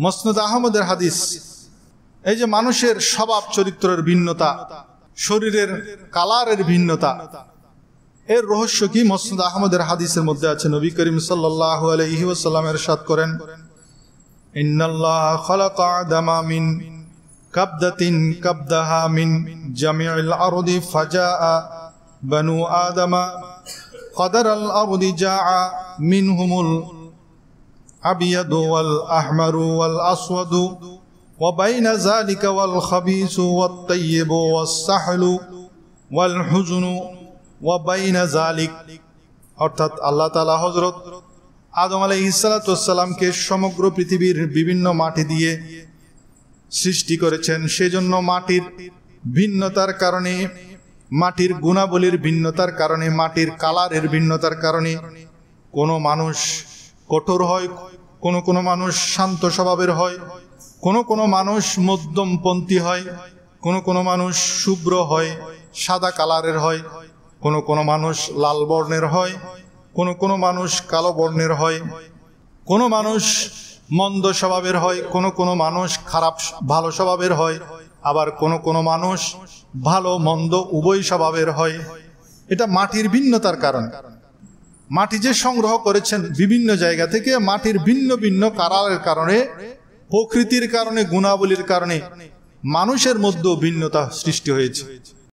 মুসনাদ আহমদের হাদিস। এই যে মানুষের স্বভাব চরিত্রের ভিন্নতা, শরীরের কালারের ভিন্নতা, এর রহস্য কি? মুসনাদ আহমদের হাদিসের মধ্যে আছে। নবী করিম সাল্লাল্লাহু আলাইহি ওয়াসাল্লাম ইরশাদ করেন, ইন্নাল্লাহা খালাকা আদামা মিন কাবদাতিন কাবদাহা মিন জামিউল আরদি ফাজাআ বানু আদামা কদরাল আরদি জাআ মিনহুমুল আবিয়াদু ওয়াল আহমারু ওয়াল আসওয়াদু ওয়া বাইনা যালিকা ওয়াল খাবিসু ওয়াত তাইয়্যিবু ওয়াস সাহলু ওয়াল হুজনু ওয়া বাইনা যালিক। অর্থাৎ আল্লাহ তাআলা হযরত আদম আলাইহিস সালাতু ওয়াস সালামকে সমগ্র পৃথিবীর বিভিন্ন মাটি দিয়ে সৃষ্টি করেছেন। সেজন্য মাটির ভিন্নতার কারণে, মাটির গুণাবলীর ভিন্নতার কারণে, মাটির কালারের ভিন্নতার কারণে কোনো মানুষ কঠোর হয়, কোনো মানুষ শান্ত স্বভাবের হয়, কোনো মানুষ মধ্যমপন্থী হয়, কোনো মানুষ শুভ্র হয়, সাদা কালারের হয়, কোনো মানুষ লাল বর্ণের হয়, কোনো মানুষ কালো বর্ণের হয়, কোনো মানুষ মন্দ স্বভাবের হয়, কোনো মানুষ খারাপ ভালো স্বভাবের হয়, আবার কোনো মানুষ ভালো মন্দ উভয় স্বভাবের হয়। এটা মাটির ভিন্নতার কারণ। মাটি যে সংগ্রহ করেছেন বিভিন্ন জায়গা থেকে, মাটির ভিন্ন ভিন্ন কালারের কারণে, প্রকৃতির কারণে, গুণাবলীর কারণে মানুষের মধ্যেও ভিন্নতা সৃষ্টি হয়েছে।